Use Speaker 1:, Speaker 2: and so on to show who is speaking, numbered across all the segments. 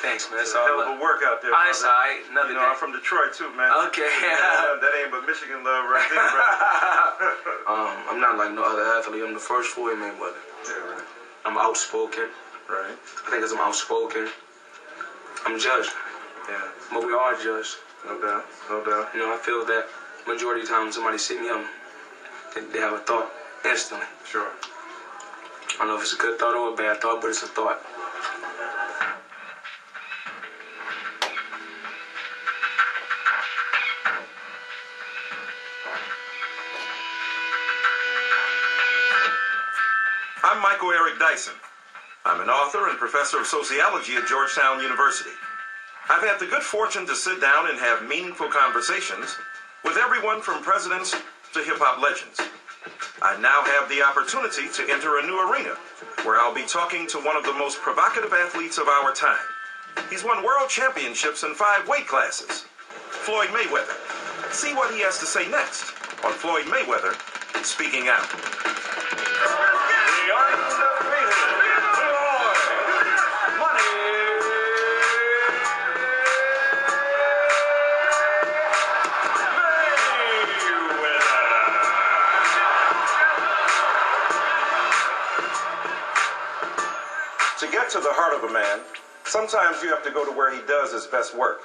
Speaker 1: Thanks, man.
Speaker 2: It's a hell of a workout there.
Speaker 1: It's all right. Another
Speaker 2: I'm from Detroit too, man.
Speaker 1: Okay.
Speaker 2: That ain't but Michigan love right there, bro.
Speaker 1: I'm not like no other athlete. I'm the first Floyd Mayweather.
Speaker 2: Yeah, right.
Speaker 1: I'm outspoken.
Speaker 2: Right.
Speaker 1: I think as I'm outspoken, I'm judged.
Speaker 2: Yeah.
Speaker 1: But we are judged.
Speaker 2: No doubt. No doubt.
Speaker 1: You know, I feel that majority of the time somebody see me, they have a thought instantly.
Speaker 2: Sure.
Speaker 1: I don't know if it's a good thought or a bad thought, but it's a thought.
Speaker 2: I'm Michael Eric Dyson. I'm an author and professor of sociology at Georgetown University. I've had the good fortune to sit down and have meaningful conversations with everyone from presidents to hip-hop legends. I now have the opportunity to enter a new arena where I'll be talking to one of the most provocative athletes of our time. He's won world championships in 5 weight classes. Floyd Mayweather. See what he has to say next on Floyd Mayweather Speaking Out. To get to the heart of a man, sometimes you have to go to where he does his best work.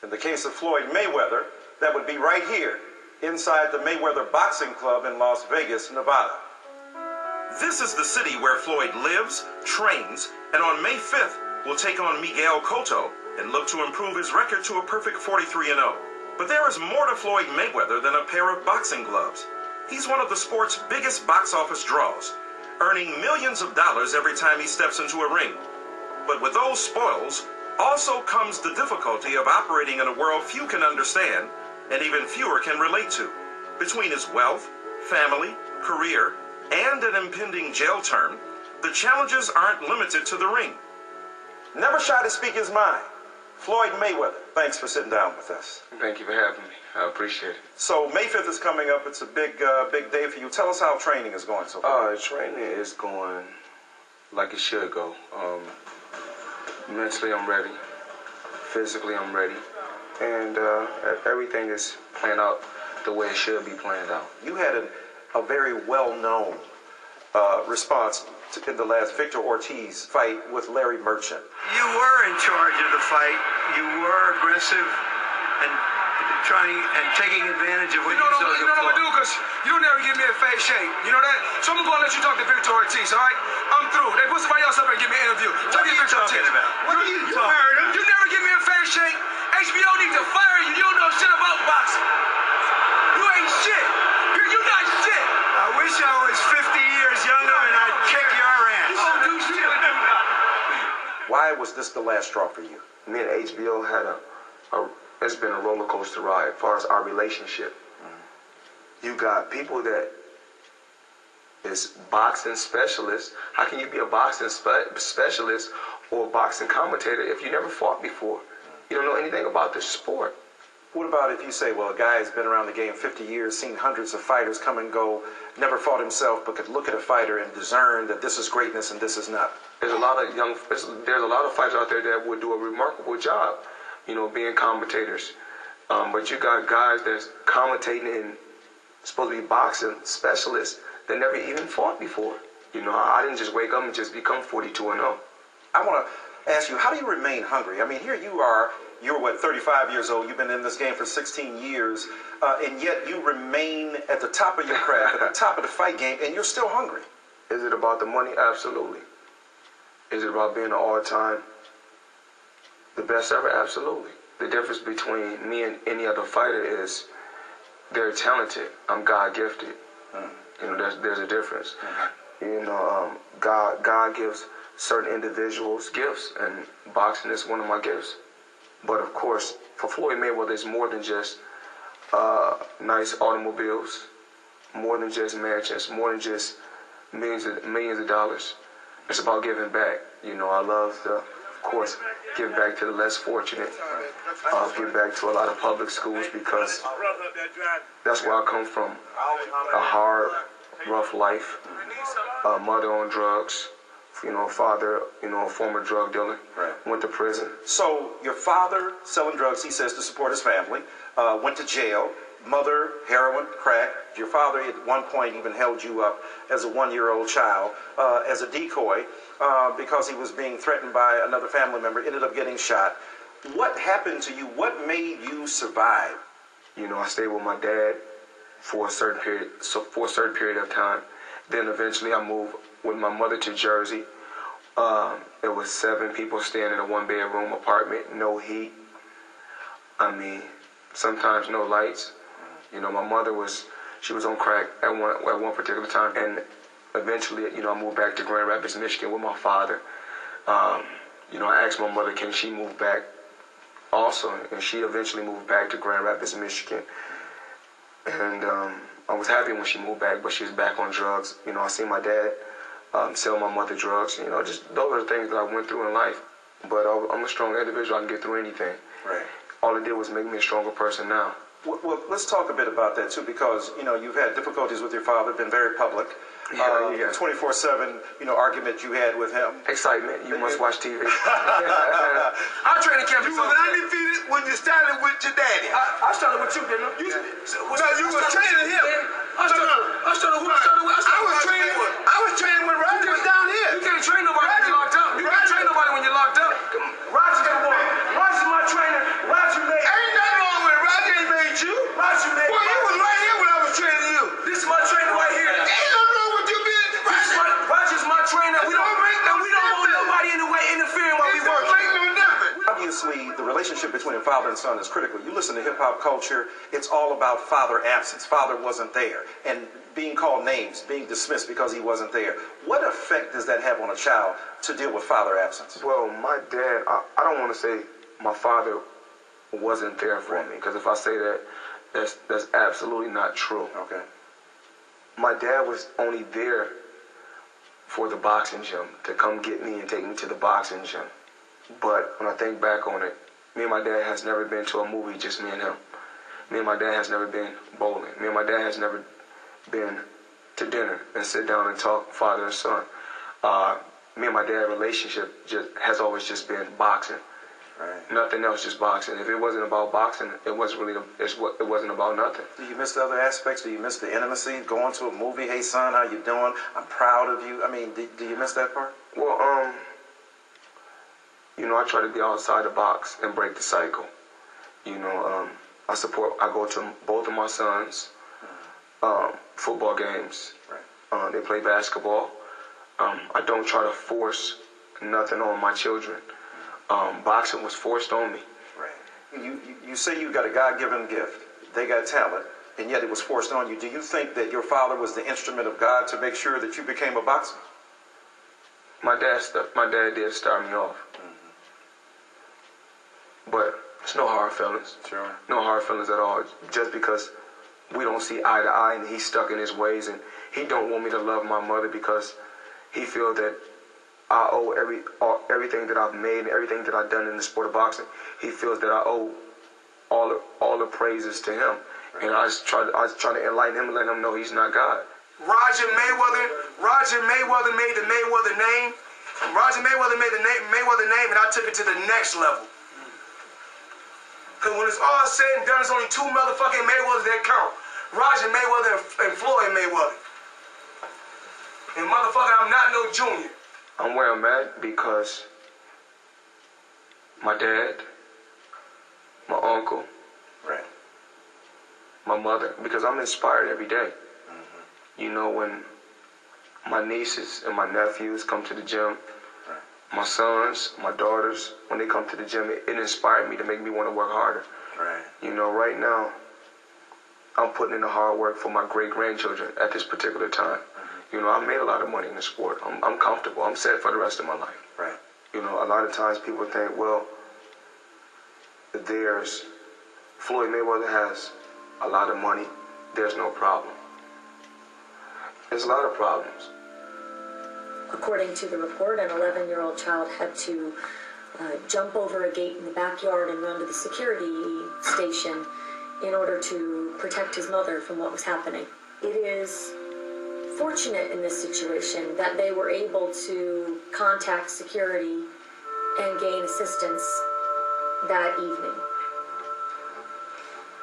Speaker 2: In the case of Floyd Mayweather, that would be right here, inside the Mayweather Boxing Club in Las Vegas, Nevada. This is the city where Floyd lives, trains, and on May 5th will take on Miguel Cotto and look to improve his record to a perfect 43-0. But there is more to Floyd Mayweather than a pair of boxing gloves. He's one of the sport's biggest box office draws, earning millions of dollars every time he steps into a ring. But with those spoils also comes the difficulty of operating in a world few can understand and even fewer can relate to. Between his wealth, family, career, and an impending jail term, the challenges aren't limited to the ring. Never shy to speak his mind. Floyd Mayweather, thanks for sitting down with us.
Speaker 1: Thank you for having me. I appreciate it.
Speaker 2: So May 5th is coming up. It's a big day for you. Tell us how training is going so far.
Speaker 1: Training is going like it should go. Mentally, I'm ready. Physically, I'm ready. And everything is playing out the way it should be planned out.
Speaker 2: You had a very well-known response in the last Victor Ortiz fight with Larry Merchant.
Speaker 3: You were in charge of the fight. You were aggressive and trying and taking advantage of what you saw.
Speaker 4: You know what I'm gonna do? Because you don't ever give me a face shake. You know that? So I'm gonna let you talk to Victor Ortiz, all right? I'm through. They put somebody else up and give me an interview.
Speaker 3: What are you talking about? What are you talking about?
Speaker 4: You never give me a face shake. HBO needs to fire you. You don't know shit about boxing. You ain't shit. You're not shit.
Speaker 3: I wish I was 50 years younger and I'd kick your ass.
Speaker 4: You won't do shit.
Speaker 2: Why was this the last straw for you?
Speaker 1: Me and HBO had it's been a roller coaster ride as far as our relationship. You got people that is boxing specialists. How can you be a boxing specialist or a boxing commentator if you never fought before? You don't know anything about the sport.
Speaker 2: What about if you say, well, a guy has been around the game 50 years, seen hundreds of fighters come and go, never fought himself, but could look at a fighter and discern that this is greatness and this is not?
Speaker 1: There's a lot of fighters out there that would do a remarkable job, you know, being commentators. But you got guys that's commentating and supposed to be boxing specialists that never even fought before. You know, I didn't just wake up and just become 42-0.
Speaker 2: I want to ask you, how do you remain hungry? I mean, here you are, you're what, 35 years old, you've been in this game for 16 years, and yet you remain at the top of your craft, at the top of the fight game, and you're still hungry.
Speaker 1: Is it about the money? Absolutely. Is it about being an all-time the best ever? Absolutely. The difference between me and any other fighter is they're talented. I'm God-gifted. You know, there's a difference. You know, God gives certain individuals gifts, and boxing is one of my gifts. But of course, for Floyd Mayweather, it's more than just nice automobiles, more than just mansions, more than just millions of dollars. It's about giving back. You know, I love to, of course, give back to the less fortunate. Give back to a lot of public schools because that's where I come from. A hard, rough life. Mother on drugs. You know, father, you know, a former drug dealer.
Speaker 2: Right.
Speaker 1: went to prison.
Speaker 2: So your father selling drugs, he says, to support his family, went to jail. Mother, heroin, crack. Your father at one point even held you up as a 1-year-old child as a decoy because he was being threatened by another family member, ended up getting shot. What happened to you? What made you survive?
Speaker 1: You know, I stayed with my dad for a certain period of time. Then eventually I moved with my mother to Jersey. There was 7 people staying in a 1-bedroom apartment, no heat. I mean, sometimes no lights. You know, my mother was on crack at one particular time, and eventually, you know, I moved back to Grand Rapids, Michigan with my father. You know, I asked my mother, can she move back also, and she eventually moved back to Grand Rapids, Michigan. And I was happy when she moved back, but she was back on drugs. You know, I seen my dad sell my mother drugs. You know, just those are the things that I went through in life. But I'm a strong individual. I can get through anything.
Speaker 2: Right.
Speaker 1: All it did was make me a stronger person now.
Speaker 2: Well, let's talk a bit about that, too, because, you know, you've had difficulties with your father, been very public. 24/7, you know, argument you had with him.
Speaker 1: Excitement. You must watch TV.
Speaker 4: Our training camp
Speaker 3: You was undefeated when you started with your daddy.
Speaker 4: I started with you, didn't I?
Speaker 3: You was training him.
Speaker 4: I was training when Roger was down here. You can't train nobody when you're locked up. You can't train nobody when you're locked up. Roger's the one. Roger's my trainer. Roger made.
Speaker 3: Ain't nothing wrong with Roger. Ain't made you.
Speaker 4: Roger made.
Speaker 3: Well, you was right here when I was training you.
Speaker 4: This is my trainer right here.
Speaker 3: Ain't nothing wrong with you being
Speaker 4: Roger's my trainer. We don't want nobody in the way interfering while we work.
Speaker 2: Obviously, the relationship between a father and son is critical. You listen to hip-hop culture, it's all about father absence. Father wasn't there. And being called names, being dismissed because he wasn't there. What effect does that have on a child to deal with father absence?
Speaker 1: Well, my dad, I don't want to say my father wasn't there for me, because if I say that, that's absolutely not true.
Speaker 2: Okay.
Speaker 1: My dad was only there for the boxing gym, to come get me and take me to the boxing gym. But when I think back on it, me and my dad has never been to a movie, just me and him. Me and my dad has never been bowling. Me and my dad has never been to dinner and sit down and talk father and son. Me and my dad relationship has always just been boxing.
Speaker 2: Right.
Speaker 1: Nothing else, just boxing. If it wasn't about boxing, it wasn't about nothing.
Speaker 2: Do you miss the other aspects? Do you miss the intimacy? Going to a movie, hey son, how you doing? I'm proud of you. I mean, do you miss that part?
Speaker 1: Well, you know, I try to be outside the box and break the cycle. You know, I go to both of my sons' football games.
Speaker 2: Right.
Speaker 1: They play basketball. I don't try to force nothing on my children. Boxing was forced on me.
Speaker 2: Right. You say you got a God-given gift. They got talent, and yet it was forced on you. Do you think that your father was the instrument of God to make sure that you became a boxer?
Speaker 1: My dad did start me off. But it's no hard feelings.
Speaker 2: Sure.
Speaker 1: No hard feelings at all. Just because we don't see eye to eye and he's stuck in his ways, and he don't want me to love my mother because he feels that I owe everything that I've made and everything that I've done in the sport of boxing. He feels that I owe all the praises to him. Right. And I was trying to enlighten him and let him know he's not God.
Speaker 4: Roger Mayweather made the Mayweather name. Roger Mayweather made the Mayweather name, and I took it to the next level. Because when it's all said and done, it's only 2 motherfucking Mayweathers that count. Roger Mayweather and Floyd Mayweather. And motherfucker, I'm not no junior.
Speaker 1: I'm where I'm at because my dad, my uncle,
Speaker 2: right,
Speaker 1: my mother, because I'm inspired every day. You know, when my nieces and my nephews come to the gym, my sons, my daughters, when they come to the gym, it inspired me to make me want to work harder.
Speaker 2: Right.
Speaker 1: You know, right now, I'm putting in the hard work for my great-grandchildren at this particular time. You know, I've made a lot of money in the sport. I'm comfortable. I'm set for the rest of my life.
Speaker 2: Right.
Speaker 1: You know, a lot of times people think, well, Floyd Mayweather has a lot of money. There's no problem. There's a lot of problems.
Speaker 5: According to the report, an 11-year-old child had to jump over a gate in the backyard and run to the security station in order to protect his mother from what was happening. It is fortunate in this situation that they were able to contact security and gain assistance that evening.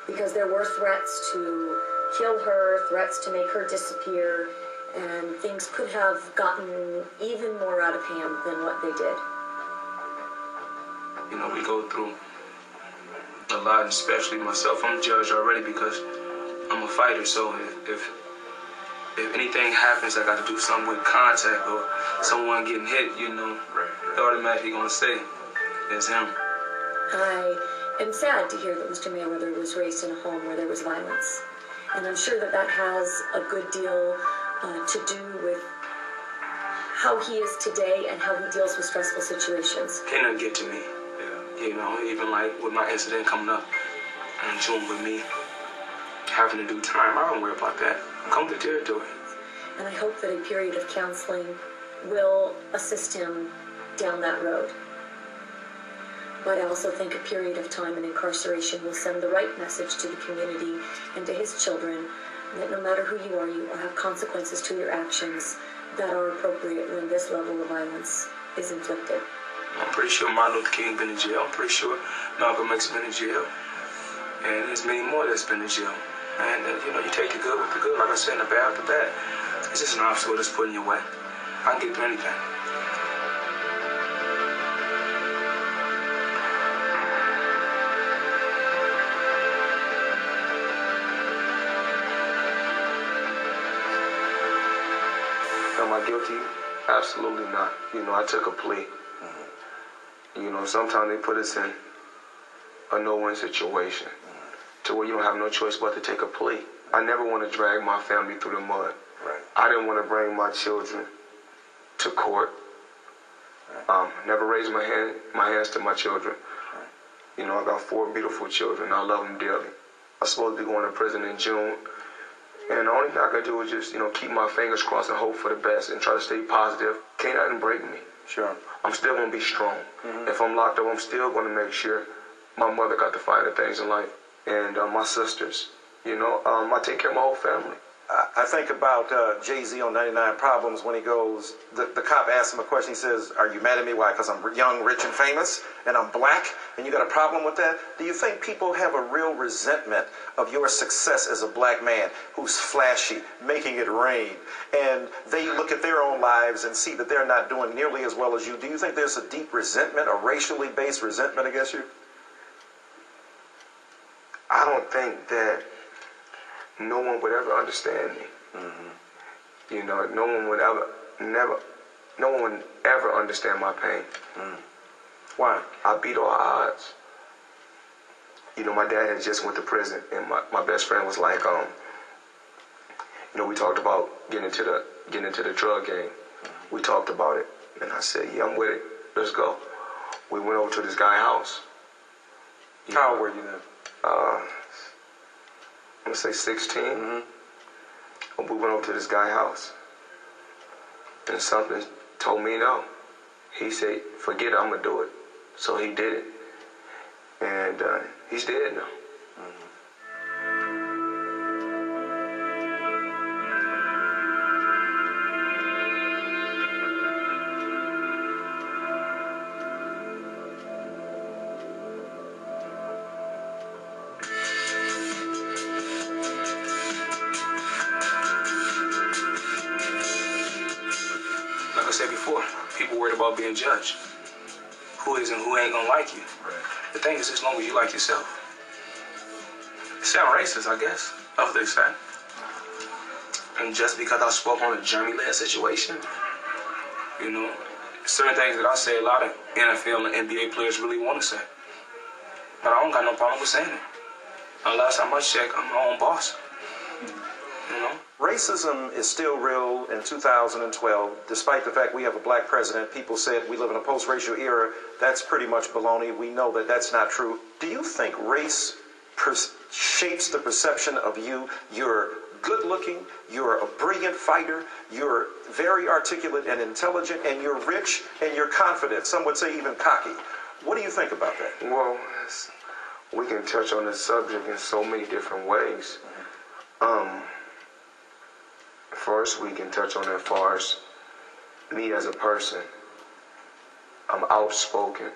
Speaker 5: Because there were threats to kill her, threats to make her disappear, and things could have gotten even more out of hand than what they did.
Speaker 1: You know, we go through a lot, especially myself. I'm judged already because I'm a fighter, so if anything happens, I got to do something with contact or someone getting hit, you know, they're automatically going to say it's him.
Speaker 5: I am sad to hear that Mr. Mayweather was raised in a home where there was violence. And I'm sure that that has a good deal to do with how he is today and how he deals with stressful situations.
Speaker 1: Can't nothing get to me. You know, even like with my incident coming up in June with me having to do time, I don't worry about that. Come to the territory.
Speaker 5: And I hope that a period of counseling will assist him down that road. But I also think a period of time in incarceration will send the right message to the community and to his children that no matter who you are, you have consequences to your actions that are appropriate when this level of violence is inflicted.
Speaker 1: I'm pretty sure Martin Luther King been in jail. I'm pretty sure Malcolm X been in jail. And there's many more that's been in jail. And, you know, you take the good with the good. Like I said, the bad with the bad. It's just an obstacle that's put in your way. I can get through anything. Am I guilty? Absolutely not. You know, I took a plea. You know, sometimes they put us in a no-win situation to where you don't have no choice but to take a plea. I never want to drag my family through the mud.
Speaker 2: Right.
Speaker 1: I didn't want to bring my children to court. Never raised my hands to my children. You know, I got 4 beautiful children. I love them dearly. I'm supposed to be going to prison in June. And the only thing I can do is just, you know, keep my fingers crossed and hope for the best and try to stay positive. Can't nothing break me.
Speaker 2: Sure.
Speaker 1: I'm still going to be strong. If I'm locked up, I'm still going to make sure my mother got the finer things in life. And my sisters, you know, I take care of my whole family.
Speaker 2: I think about Jay-Z on 99 Problems when he goes, the cop asks him a question. He says, "Are you mad at me? Why? Because I'm young, rich, and famous, and I'm black, and you got a problem with that?" Do you think people have a real resentment of your success as a black man who's flashy, making it rain, and they look at their own lives and see that they're not doing nearly as well as you? Do you think there's a deep resentment, a racially based resentment against you?
Speaker 1: I don't think that no one would ever understand me. You know, no one would ever understand my pain.
Speaker 2: Why?
Speaker 1: I beat all odds. You know, my dad had just went to prison, and my best friend was like, you know, we talked about getting into the drug game. We talked about it, and I said, "Yeah, I'm with it. Let's go." We went over to this guy's house.
Speaker 2: How old were you then?
Speaker 1: I'm gonna say 16. We went over to this guy's house, and something told me no. He said, "Forget it, I'm gonna do it." So he did it, and he's dead now. Like I said before, people worried about being judged. Who is and who ain't gonna like you. The thing is, as long as you like yourself. It sound racist, I guess. That's what they say. And just because I spoke on a Jeremy-led situation, you know, certain things that I say a lot of NFL and NBA players really want to say. But I don't got no problem with saying it. And last time I checked, I'm my own boss. You know?
Speaker 2: Racism is still real in 2012, despite the fact we have a black president. People said we live in a post-racial era. That's pretty much baloney. We know that that's not true. Do you think race shapes the perception of you? You're good-looking, you're a brilliant fighter, you're very articulate and intelligent, and you're rich and you're confident. Some would say even cocky. What do you think about that?
Speaker 1: Well, we can touch on this subject in so many different ways. First, we can touch on it as far as me as a person. I'm outspoken.